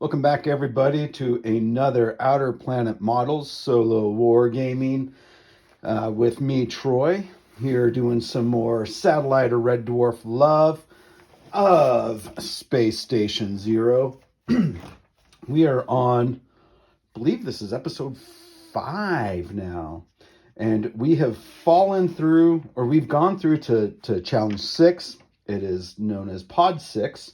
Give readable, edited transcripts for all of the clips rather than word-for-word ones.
Welcome back, everybody, to another Outer Planet Models solo wargaming with me, Troy, here doing some more Satellite or Red Dwarf love of Space Station Zero. We are on, I believe this is episode 5 now, and we have fallen through, or we've gone through to challenge 6. It is known as Pod 6.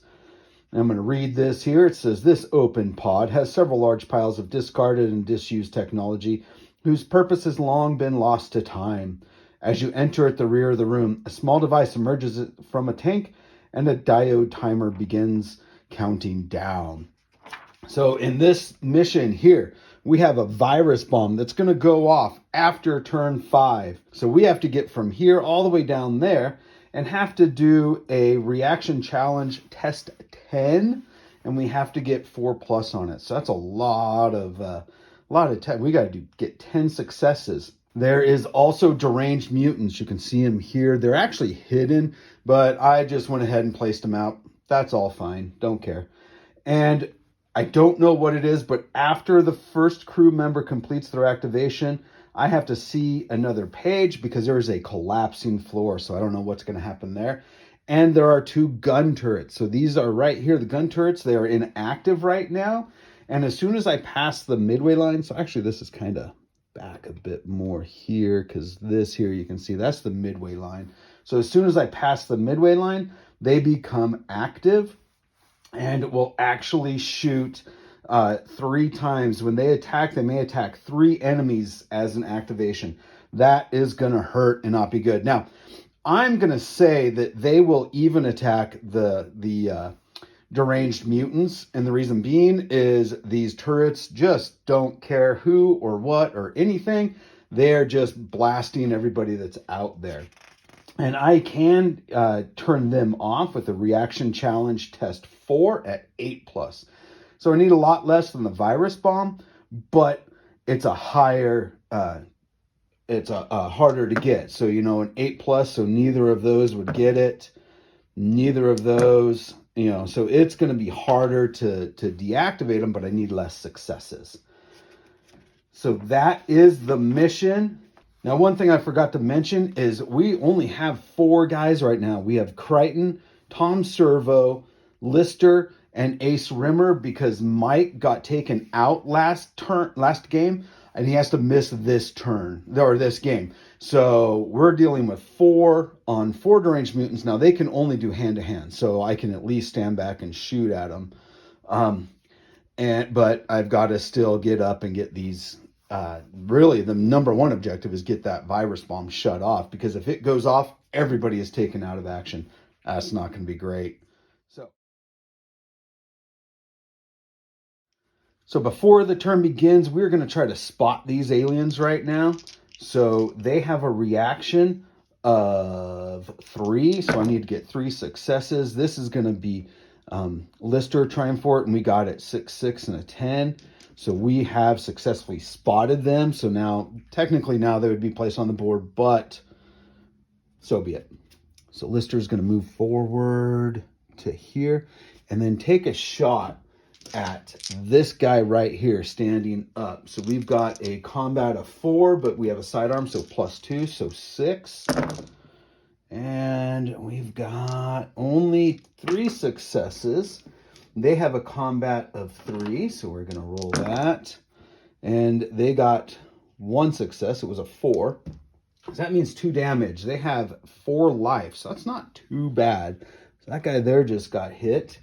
I'm going to read this here. It says, this open pod has several large piles of discarded and disused technology whose purpose has long been lost to time. As you enter at the rear of the room, a small device emerges from a tank and a diode timer begins counting down. So in this mission here, we have a virus bomb that's going to go off after turn 5. So we have to get from here all the way down there and have to do a reaction challenge test 10, and we have to get 4+ on it. So that's a lot of time. We got to get 10 successes. There is also deranged mutants. You can see them here. They're actually hidden, but I just went ahead and placed them out. That's all fine. Don't care. And I don't know what it is, but after the first crew member completes their activation, I have to see another page because there is a collapsing floor. So I don't know what's going to happen there. And there are 2 gun turrets. So these are right here, the gun turrets. They are inactive right now. And as soon as I pass the midway line, so actually this is kind of back a bit more here because this here, you can see that's the midway line. So as soon as I pass the midway line, they become active and will actually shoot 3 times. When they attack, they may attack 3 enemies as an activation. That is going to hurt and not be good. Now, I'm going to say that they will even attack the deranged mutants. And the reason being is these turrets just don't care who or what or anything. They're just blasting everybody that's out there. And I can turn them off with a reaction challenge test 4 at 8+. So I need a lot less than the virus bomb, but it's a higher, it's a harder to get. So, you know, an 8+, so neither of those would get it. Neither of those, you know, so it's going to be harder to deactivate them, but I need less successes. So that is the mission. Now, one thing I forgot to mention is we only have 4 guys right now. We have Crichton, Tom Servo, Lister, and Ace Rimmer because Mike got taken out last game, and he has to miss this turn or this game. So we're dealing with 4 on 4 deranged mutants. Now they can only do hand to hand, so I can at least stand back and shoot at them. But I've got to still get up and get these. Really, the number 1 objective is get that virus bomb shut off, because if it goes off, everybody is taken out of action. That's not going to be great. So before the turn begins, we're going to try to spot these aliens right now. So they have a reaction of 3. So I need to get 3 successes. This is going to be Lister trying for it, and we got it 6, 6, and a 10. So we have successfully spotted them. So now, technically now they would be placed on the board, but so be it. So Lister is going to move forward to here and then take a shot at this guy right here standing up. So we've got a combat of 4, but we have a sidearm, so +2, so 6. And we've got only 3 successes. They have a combat of 3, so we're going to roll that. And they got 1 success. It was a 4. So that means 2 damage. They have 4 life, so that's not too bad. So that guy there just got hit.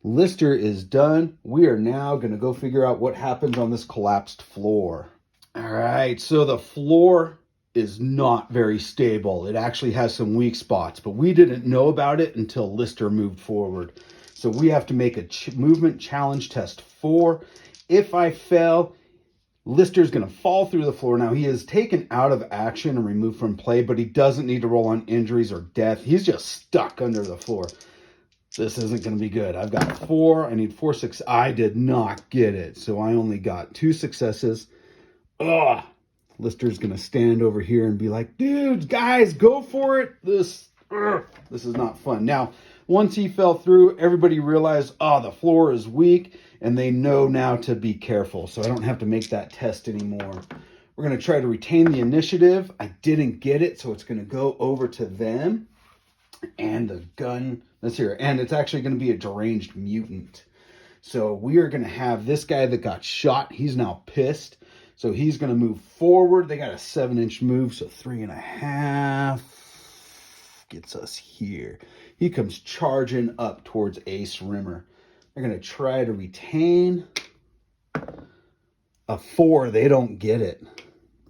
Lister is done. We are now going to go figure out what happens on this collapsed floor. All right, so the floor is not very stable. It actually has some weak spots, but we didn't know about it until Lister moved forward. So we have to make a movement challenge test 4. If I fail, Lister's going to fall through the floor. Now, he is taken out of action and removed from play, but he doesn't need to roll on injuries or death. He's just stuck under the floor. This isn't going to be good. I've got 4. I need 4 6. I did not get it. So I only got 2 successes. Ugh. Lister's going to stand over here and be like, dudes, guys, go for it. This is not fun. Now, Once he fell through, everybody realized, oh, the floor is weak, and they know now to be careful. So I don't have to make that test anymore. We're going to try to retain the initiative. I didn't get it, so it's going to go over to them. And the gun, let's hear it. And it's actually going to be a deranged mutant. So we are going to have this guy that got shot. He's now pissed. So he's going to move forward. They got a 7-inch move, so 3.5 gets us here. He comes charging up towards Ace Rimmer. They're going to try to retain a 4. They don't get it.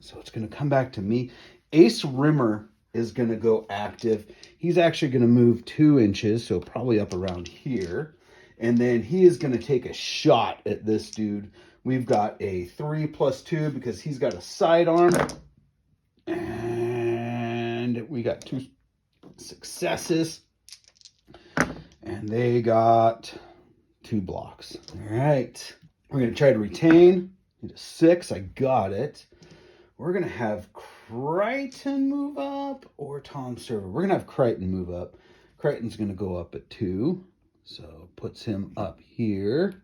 So it's going to come back to me. Ace Rimmer is going to go active. He's actually going to move 2 inches, so probably up around here. And then he is going to take a shot at this dude. We've got a 3+2 because he's got a sidearm. And we got 2 successes. And they got 2 blocks. All right. We're going to try to retain. Need a 6. I got it. We're going to have Crichton move up or Tom Server. We're going to have Crichton move up. Crichton's going to go up at 2. So puts him up here.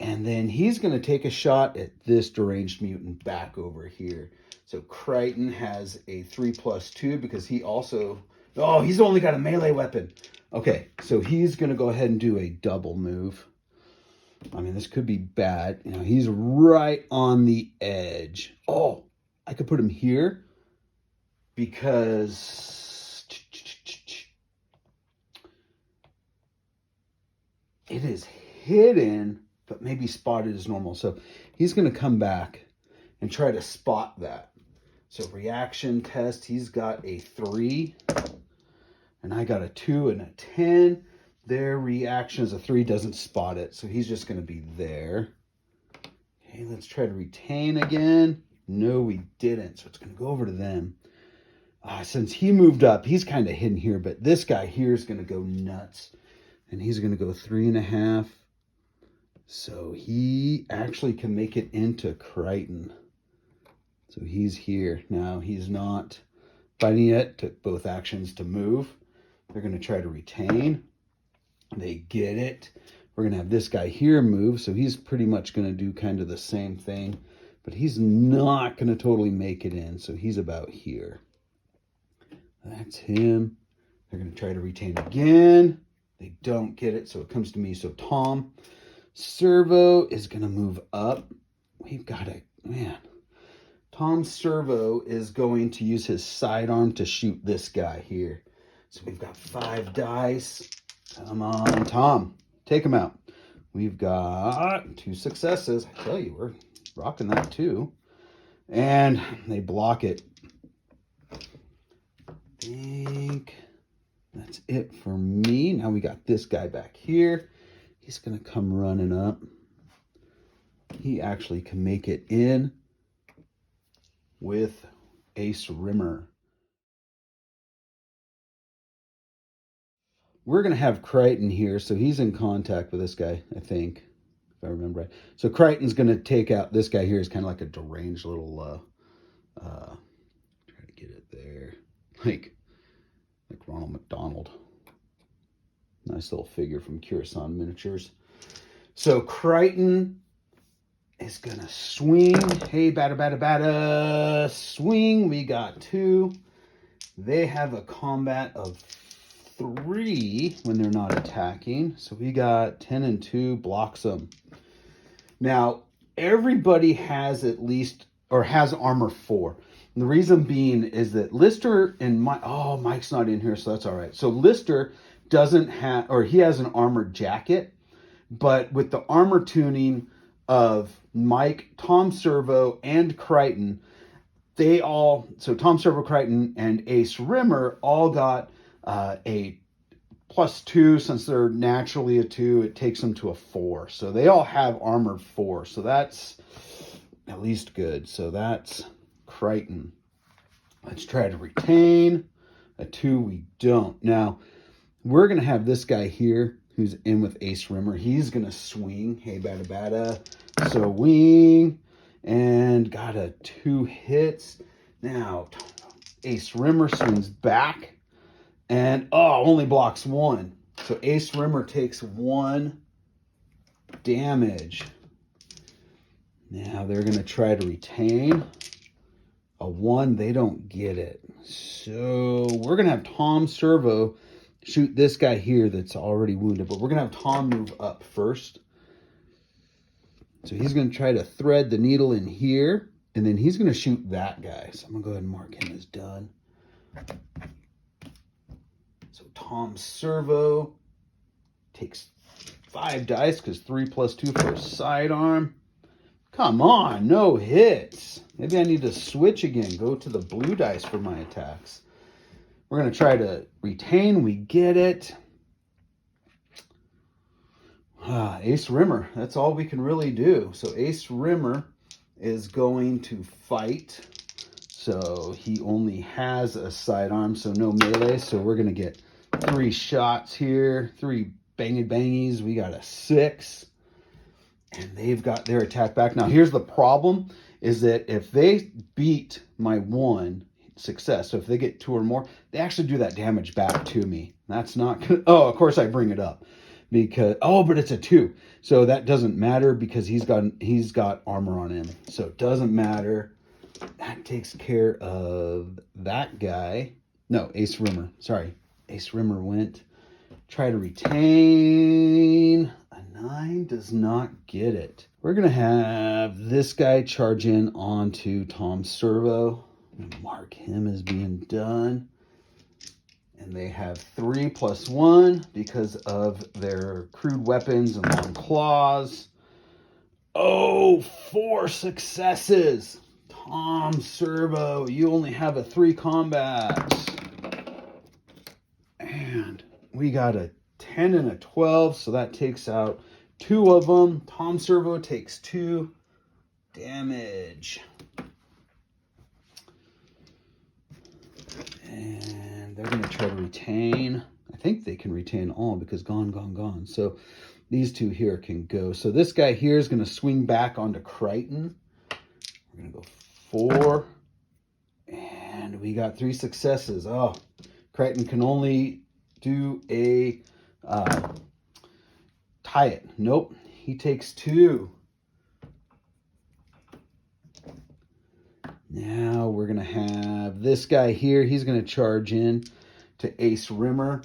And then he's going to take a shot at this deranged mutant back over here. So Crichton has a 3+2 because he also... Oh, he's only got a melee weapon. Okay, so he's going to go ahead and do a double move. I mean, this could be bad. You know, he's right on the edge. Oh, I could put him here because it is hidden, but maybe spotted as normal. So he's going to come back and try to spot that. So reaction test, he's got a 3, and I got a 2 and a 10. Their reaction is a 3, doesn't spot it, so he's just going to be there. Okay, let's try to retain again. No, we didn't, so it's going to go over to them. Since he moved up, he's kind of hidden here, but this guy here is going to go nuts. And he's going to go 3.5. So he actually can make it into Crichton. So he's here. Now he's not fighting yet. Took both actions to move. They're going to try to retain. They get it. We're going to have this guy here move. So he's pretty much going to do kind of the same thing. But he's not going to totally make it in. So he's about here. That's him. They're going to try to retain again. They don't get it, so it comes to me. So Tom Servo is going to move up. We've got a... Man. Tom Servo is going to use his sidearm to shoot this guy here. So we've got 5 dice. Come on, Tom. Take him out. We've got 2 successes. I tell you, we're rocking that too. And they block it. I think that's it for me. Now we got this guy back here. He's going to come running up. He actually can make it in with Ace Rimmer. We're going to have Crichton here, so he's in contact with this guy, I think, if I remember right. So Crichton's going to take out this guy here. Is kind of like a deranged little, try to get it there, like Ronald McDonald. Nice little figure from Curacao Miniatures. So Crichton is going to swing. Hey, batter, swing. We got 2. They have a combat of 3 when they're not attacking. So we got 10 and 2, blocks them. Now, everybody has at least, or has armor 4. And the reason being is that Lister and Mike, Mike's not in here, so that's all right. So Lister doesn't have, or he has an armored jacket, but with the armor tuning of Mike, Tom Servo, and Crichton, they all, so Tom Servo, Crichton, and Ace Rimmer all got a +2. Since they're naturally a 2, it takes them to a 4. So they all have armor 4. So that's at least good. So that's Crichton. Let's try to retain. A 2, we don't. Now, we're going to have this guy here who's in with Ace Rimmer. He's going to swing. Hey, batter. So wing. And got a 2 hits. Now, Ace Rimmer swings back. And, oh, only blocks 1. So Ace Rimmer takes 1 damage. Now they're going to try to retain. A 1, they don't get it. So we're going to have Tom Servo shoot this guy here that's already wounded. But we're going to have Tom move up first. So he's going to try to thread the needle in here. And then he's going to shoot that guy. So I'm going to go ahead and mark him as done. So Tom Servo takes 5 dice because 3 plus 2 for a sidearm. Come on, no hits. Maybe I need to switch again. Go to the blue dice for my attacks. We're going to try to retain. We get it. Ace Rimmer. That's all we can really do. So Ace Rimmer is going to fight. So he only has a sidearm, so no melee. So we're going to get 3 shots here. 3 bangies. We got a 6. And they've got their attack back. Now, here's the problem, is that if they beat my 1 success, so if they get 2 or more, they actually do that damage back to me. That's not good. Oh, of course I bring it up. Because, oh, but it's a 2. So that doesn't matter because he's got armor on him. So it doesn't matter. That takes care of that guy. No, Ace Rimmer. Sorry. Ace Rimmer went. Try to retain. A 9 does not get it. We're going to have this guy charge in onto Tom Servo. I'm going to mark him as being done. And they have 3 plus 1 because of their crude weapons and long claws. Oh, 4 successes. Tom Servo, you only have a 3 combats. And we got a 10 and a 12, so that takes out 2 of them. Tom Servo takes 2 damage. And they're going to try to retain. I think they can retain all because gone. So these 2 here can go. So this guy here is going to swing back onto Crichton. We're going to go 4. And we got 3 successes. Oh, Crichton can only do a tie it. Nope. He takes 2. Now we're going to have this guy here. He's going to charge in to Ace Rimmer.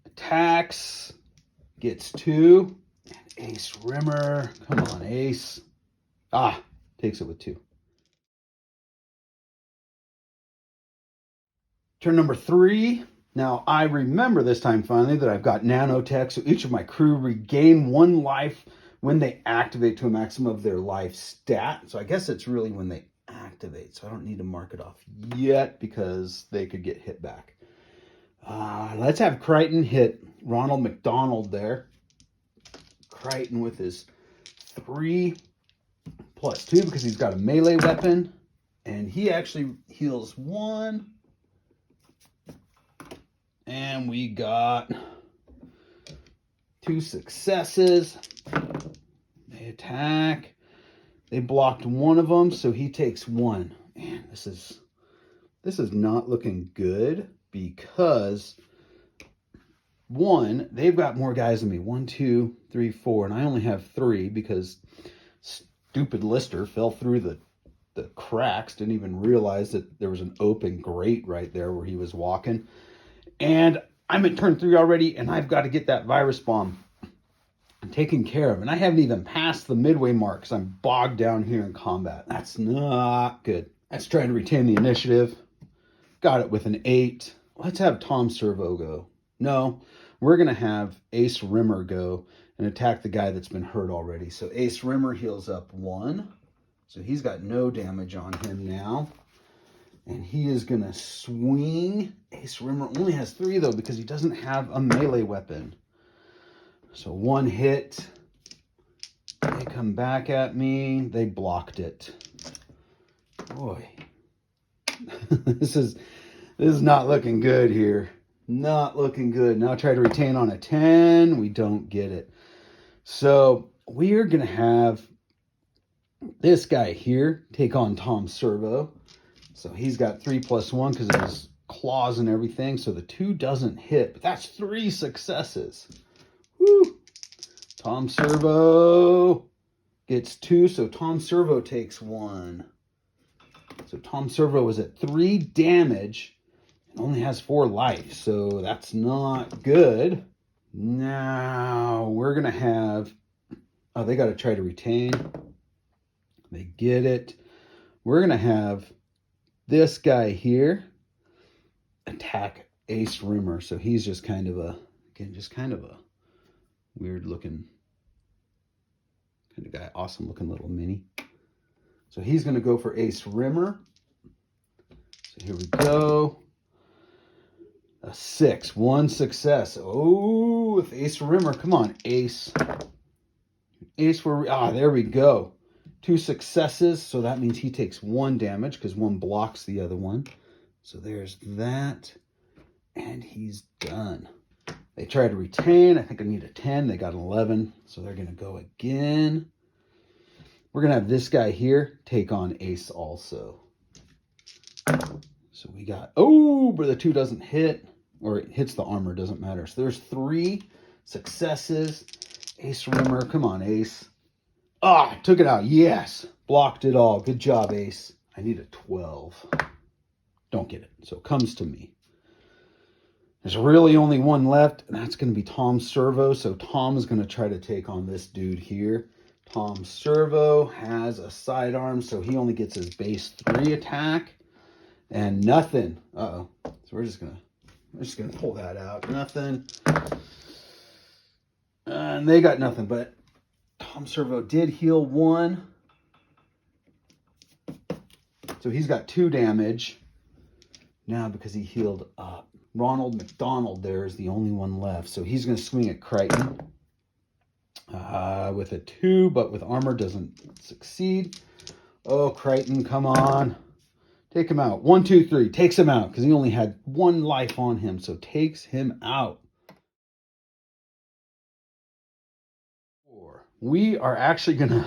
Attacks. Gets 2. And Ace Rimmer. Come on, Ace. Takes it with 2. Turn number 3. Now, I remember this time finally that I've got nanotech, so each of my crew regain 1 life when they activate to a maximum of their life stat. So I guess it's really when they activate, so I don't need to mark it off yet because they could get hit back. Let's have Crichton hit Ronald McDonald there. Crichton with his 3 plus 2 because he's got a melee weapon. And he actually heals 1. And we got 2 successes. They attack. They blocked 1 of them, so he takes 1. Man, this is not looking good because 1, they've got more guys than me. 1, 2, 3, 4, and I only have 3 because stupid Lister fell through the cracks, didn't even realize that there was an open grate right there where he was walking. And I'm at turn 3 already, and I've got to get that virus bomb taken care of. And I haven't even passed the midway mark because I'm bogged down here in combat. That's not good. Let's try to retain the initiative. Got it with an 8. Let's have Tom Servo go. No, we're going to have Ace Rimmer go and attack the guy that's been hurt already. So Ace Rimmer heals up 1. So he's got no damage on him now. And he is going to swing. Ace Rimmer only has 3, though, because he doesn't have a melee weapon. So 1 hit. They come back at me. They blocked it. Boy. This is not looking good here. Not looking good. Now try to retain on a 10. We don't get it. So we're going to have this guy here take on Tom Servo. So he's got 3 plus 1 because of his claws and everything. So the 2 doesn't hit, but that's 3 successes. Woo! Tom Servo gets 2, so Tom Servo takes 1. So Tom Servo is at 3 damage and only has 4 life, so that's not good. Now we're going to have... Oh, they got to try to retain. They get it. We're going to have this guy here attack Ace Rimmer. So he's just kind of a, again, just kind of a weird looking kind of guy. Awesome looking little mini. So he's going to go for Ace Rimmer. So here we go. A 6. 1 success. Oh, with Ace Rimmer. Come on, Ace. Ace for... Ah, there we go. 2 successes. So that means he takes 1 damage because 1 blocks the other one. So there's that. And he's done. They try to retain. I think I need a 10. They got an 11. So they're going to go again. We're going to have this guy here take on Ace also. So we got... Oh, but the 2 doesn't hit. Or it hits the armor. Doesn't matter. So there's 3 successes. Ace Rimmer. Come on, Ace. Ah, took it out. Yes. Blocked it all. Good job, Ace. I need a 12. Don't get it. So it comes to me. There's really only 1 left, and that's going to be Tom Servo. So Tom is going to try to take on this dude here. Tom Servo has a sidearm, so he only gets his base 3 attack. And nothing. Uh-oh. So we're just going to pull that out. Nothing. And they got nothing, but Tom Servo did heal 1. So he's got 2 damage now because he healed up. Ronald McDonald there is the only one left. So he's going to swing at Crichton with a 2, but with armor doesn't succeed. Oh, Crichton, come on. Take him out. 1, 2, 3. Takes him out because he only had 1 life on him. So takes him out. We are actually going to...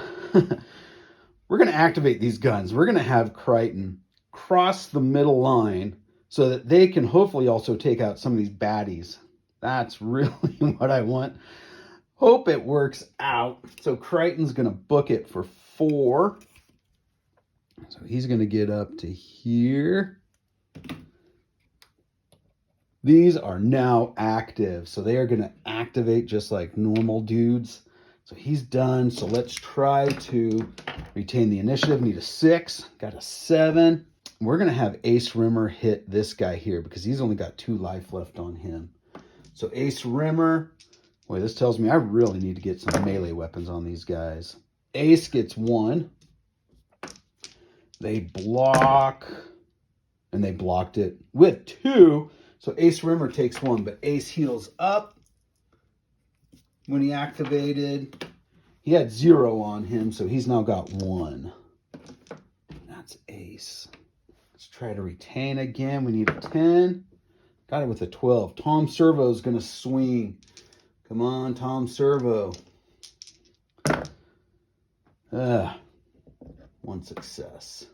we're going to activate these guns. We're going to have Crichton cross the middle line so that they can hopefully also take out some of these baddies. That's really what I want. Hope it works out. So Crichton's going to book it for 4. So he's going to get up to here. These are now active. So they are going to activate just like normal dudes. So he's done. So let's try to retain the initiative. Need a 6. Got a 7. We're going to have Ace Rimmer hit this guy here because he's only got 2 life left on him. So Ace Rimmer. Boy, this tells me I really need to get some melee weapons on these guys. Ace gets 1. They block. And they blocked it with 2. So Ace Rimmer takes 1. But Ace heals up. When he activated, he had 0 on him, so he's now got 1. That's Ace. Let's try to retain again. We need a 10. Got it with a 12. Tom Servo is going to swing. Come on, Tom Servo. 1 success.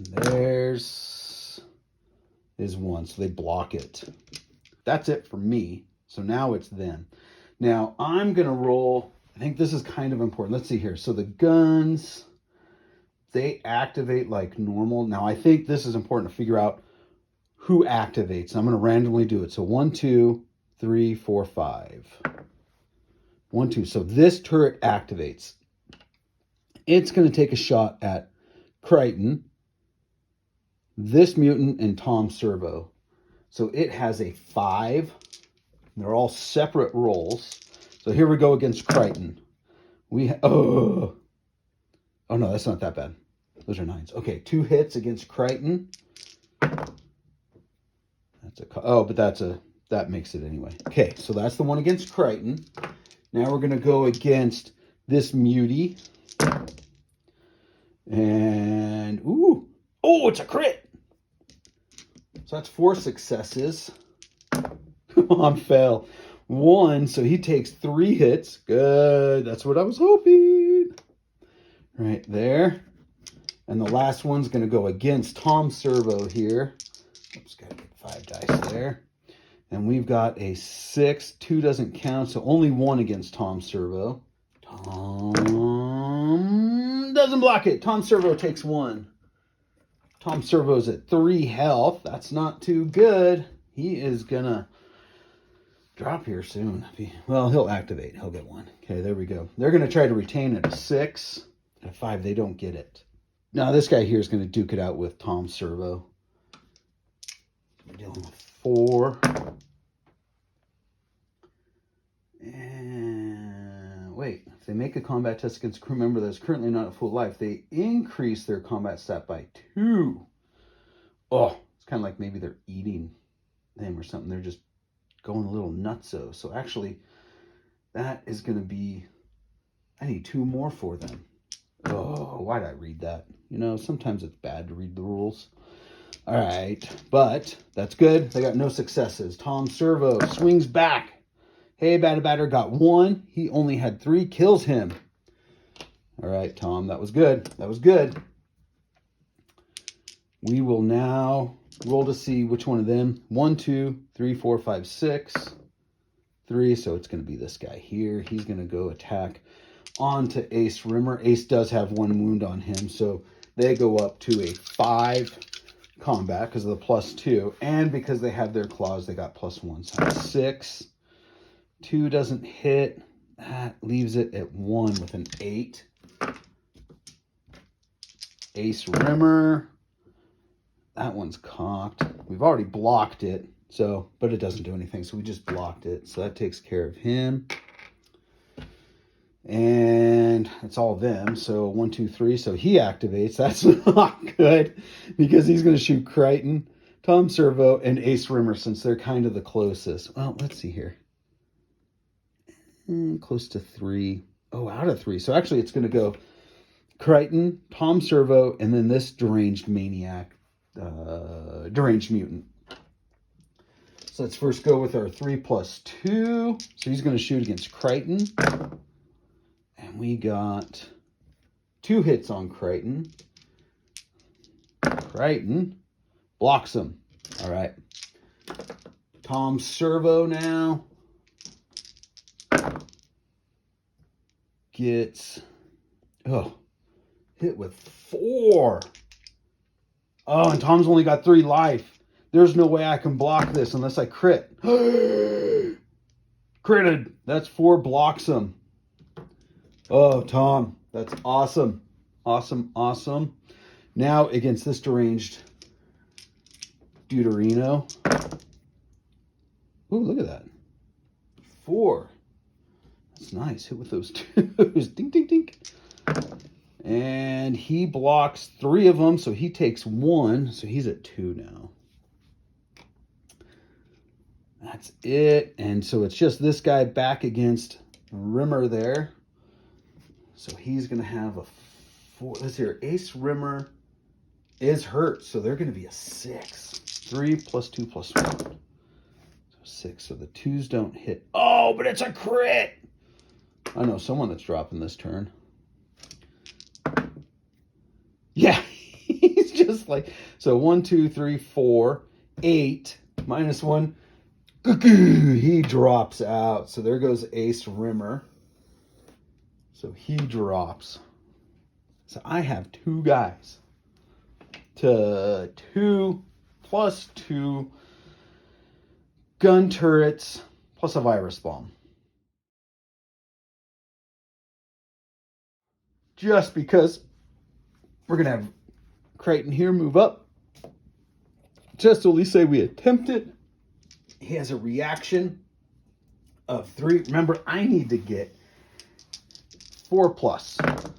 There's his 1, so they block it. That's it for me. So now it's them. Now, I'm going to roll, I think this is kind of important. Let's see here. So the guns, they activate like normal. Now, I think this is important to figure out who activates. I'm going to randomly do it. So 1, 2, 3, 4, 5. 1, 2. So this turret activates. It's going to take a shot at Crichton, this mutant, and Tom Servo. So it has a 5. They're all separate rolls. So here we go against Crichton. Oh no, that's not that bad. Those are 9s. Okay, 2 hits against Crichton. That makes it anyway. Okay, so that's the one against Crichton. Now we're gonna go against this mutie. And it's a crit. So that's 4 successes. Come on, fail. 1, so he takes 3 hits. Good. That's what I was hoping. Right there. And the last one's going to go against Tom Servo here. Oops, gotta get 5 dice there. And we've got a 6. 2 doesn't count, so only 1 against Tom Servo. Tom doesn't block it. Tom Servo takes 1. Tom Servo's at 3 health. That's not too good. He is gonna drop here soon. Well, he'll activate. He'll get 1. Okay, there we go. They're gonna try to retain at a 6. At a 5, they don't get it. Now this guy here is gonna duke it out with Tom Servo. We're dealing with 4. And wait, if they make a combat test against a crew member that's currently not at full life, they increase their combat stat by 2. Oh, it's kind of like maybe they're eating them or something. They're just going a little nutso. So actually, that is going to be, I need 2 more for them. Oh, why'd I read that? You know, sometimes it's bad to read the rules. All right, but that's good. They got no successes. Tom Servo swings back. Hey, Batter got 1. He only had 3. Kills him. All right, Tom, that was good. That was good. We will now roll to see which one of them. 1, 2, 3, 4, 5, 6. 3, so it's going to be this guy here. He's going to go attack onto Ace Rimmer. Ace does have 1 wound on him, so they go up to a 5 combat because of the +2. And because they have their claws, they got +1. So 6. 2 doesn't hit. That leaves it at 1 with an 8. Ace Rimmer. That one's cocked. We've already blocked it, so but it doesn't do anything, so we just blocked it. So that takes care of him. And it's all them. So 1, 2, 3. So he activates. That's not good because he's going to shoot Crichton, Tom Servo, and Ace Rimmer since they're kind of the closest. Well, let's see here. Close to 3. Oh, out of 3. So actually it's going to go Crichton, Tom Servo, and then this deranged maniac, deranged mutant. So let's first go with our 3 + 2. So he's going to shoot against Crichton. And we got 2 hits on Crichton. Crichton blocks him. All right. Tom Servo now gets hit with 4. Oh, and Tom's only got 3 life. There's no way I can block this unless I crit. Critted. That's 4 blocks him. Oh, Tom, that's awesome. Awesome, awesome. Now against this deranged Deuterino. Ooh, look at that. 4. That's nice. Hit with those 2s. Ding, ding, ding. And he blocks 3 of them, so he takes 1. So he's at 2 now. That's it. And so it's just this guy back against Rimmer there. So he's going to have a 4. Let's hear. Ace Rimmer is hurt, so they're going to be a 6. 3 + 2 + 1. So 6. So the 2s don't hit. Oh, but it's a crit. I know someone that's dropping this turn. Yeah, he's just like, so 1, 2, 3, 4, 8, -1. He drops out. So there goes Ace Rimmer. So he drops. So I have 2 guys to 2 + 2 gun turrets plus a virus bomb. Just because we're going to have Crichton here move up. Just to at least say we attempted. He has a reaction of 3. Remember, I need to get 4+.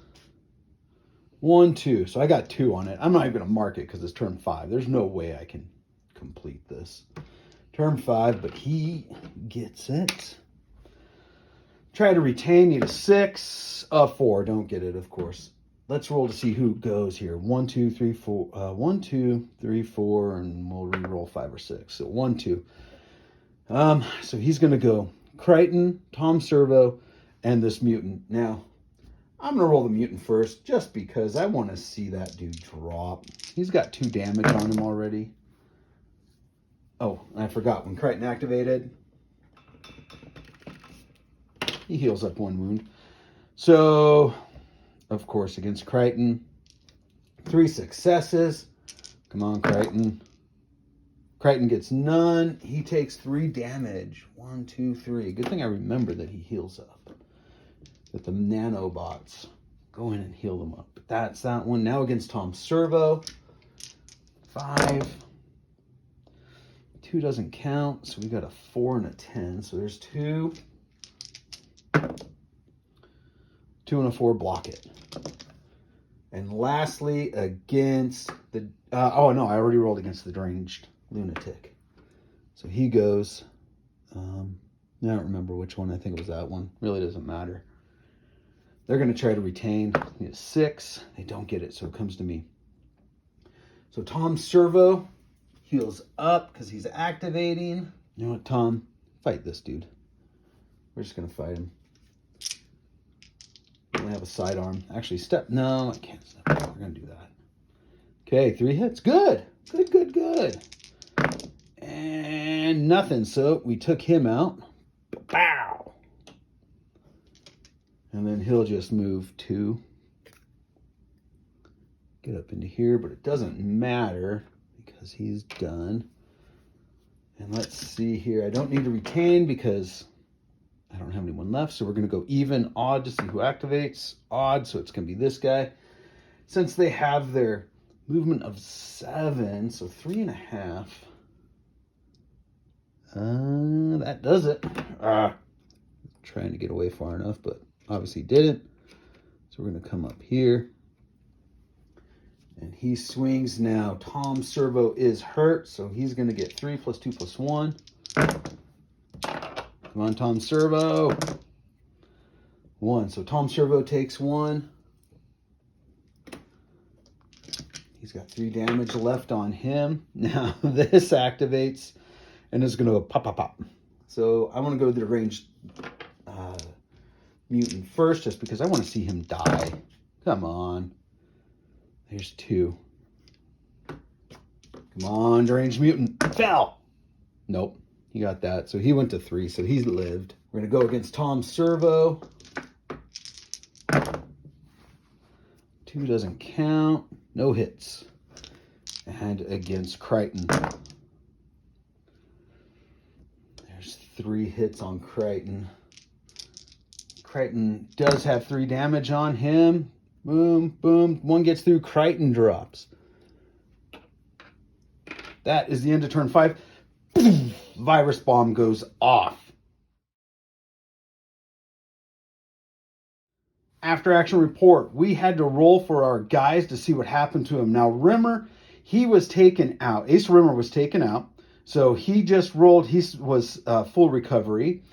1, 2. So I got 2 on it. I'm not even going to mark it because it's turn 5. There's no way I can complete this. Turn 5, but he gets it. Try to retain. Need a 6. 4. Don't get it, of course. Let's roll to see who goes here. 1, 2, 3, 4. 1, 2, 3, 4, and we'll re-roll 5 or 6. So 1, 2. So he's going to go Crichton, Tom Servo, and this mutant. Now, I'm going to roll the mutant first just because I want to see that dude drop. He's got 2 damage on him already. Oh, I forgot, when Crichton activated, he heals up 1 wound. So, of course, against Crichton, 3 successes. Come on, Crichton. Crichton gets none. He takes 3 damage. 1, 2, 3. Good thing I remember that he heals up. That the nanobots go in and heal them up. But that's that one. Now against Tom Servo. 5. 2 doesn't count, so we got a 4 and a 10. So there's 2. 2 and a 4 block it. And lastly, against the... oh, no, I already rolled against the deranged lunatic. So he goes... I don't remember which one. I think it was that one. Really doesn't matter. They're going to try to retain. He has 6. They don't get it, so it comes to me. So Tom Servo heals up because he's activating. You know what, Tom? Fight this dude. We're just going to fight him. We're going to have a sidearm. Actually, step. No, I can't step. We're going to do that. Okay, 3 hits. Good. Good, good, good. And nothing. So we took him out. Bow. And then he'll just move 2. Get up into here, but it doesn't matter because he's done. And let's see here. I don't need to retain because I don't have anyone left. So we're going to go even, odd to see who activates. Odd, so it's going to be this guy. Since they have their movement of 7, so 3.5. That does it. Trying to get away far enough, but obviously didn't. So we're going to come up here. And he swings now. Tom Servo is hurt, so he's going to get 3 + 2 + 1. Come on, Tom Servo. 1. So Tom Servo takes 1. He's got 3 damage left on him. Now this activates and is going to go pop, pop, pop. So I want to go to the ranged mutant first just because I want to see him die. Come on. There's 2. Come on, deranged mutant. Fell. Nope. He got that. So he went to 3. So he's lived. We're going to go against Tom Servo. 2 doesn't count. No hits. And against Crichton. There's 3 hits on Crichton. Crichton does have 3 damage on him. Boom, boom. 1 gets through. Crichton drops. That is the end of turn 5. Virus bomb goes off. After action report. We had to roll for our guys to see what happened to him. Now, Rimmer, he was taken out. Ace Rimmer was taken out. So he just rolled. He was full recovery.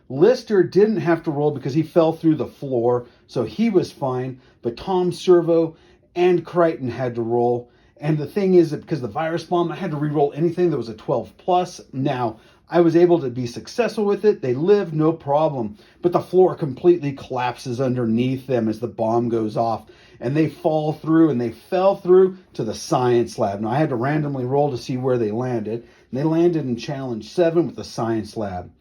Lister didn't have to roll because he fell through the floor, so he was fine. But Tom Servo and Crichton had to roll. And the thing is that because the virus bomb, I had to re-roll anything that was a 12+. Now, I was able to be successful with it. They lived, no problem. But the floor completely collapses underneath them as the bomb goes off. And they fall through, and they fell through to the science lab. Now, I had to randomly roll to see where they landed. And they landed in Challenge 7 with the science lab.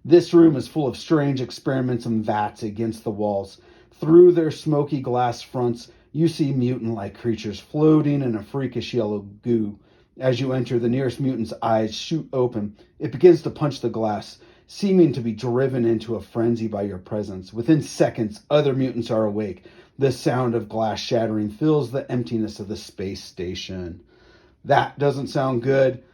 This room is full of strange experiments and vats against the walls. Through their smoky glass fronts, you see mutant-like creatures floating in a freakish yellow goo. As you enter, the nearest mutant's eyes shoot open. It begins to punch the glass, seeming to be driven into a frenzy by your presence. Within seconds, other mutants are awake. The sound of glass shattering fills the emptiness of the space station. That doesn't sound good.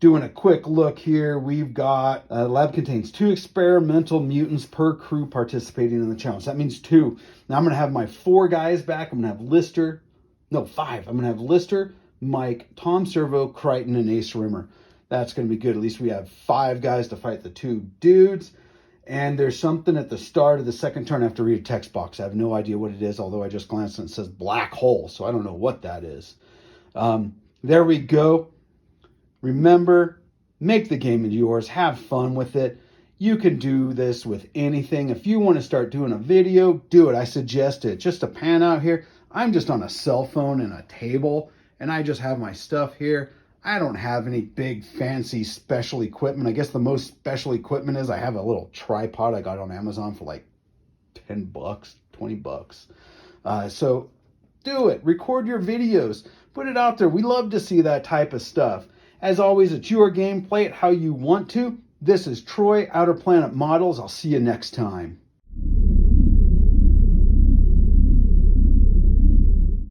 Doing a quick look here, we've got the lab contains 2 experimental mutants per crew participating in the challenge. That means 2. Now I'm going to have my 4 guys back. I'm going to have Lister. No, 5. I'm going to have Lister, Mike, Tom Servo, Crichton, and Ace Rimmer. That's going to be good. At least we have 5 guys to fight the 2 dudes. And there's something at the start of the second turn. I have to read a text box. I have no idea what it is, although I just glanced and it says black hole. So I don't know what that is. There we go. Remember, make the game yours. Have fun with it. You can do this with anything. If you want to start doing a video, do it. I suggest it. Just to pan out here, I'm just on a cell phone and a table, and I just have my stuff here. I don't have any big fancy special equipment. I guess the most special equipment is I have a little tripod I got on Amazon for like 10 bucks, 20 bucks. So do it. Record your videos. Put it out there. We love to see that type of stuff. As always, it's your game. Play it how you want to. This is Troy, Outer Planet Models. I'll see you next time.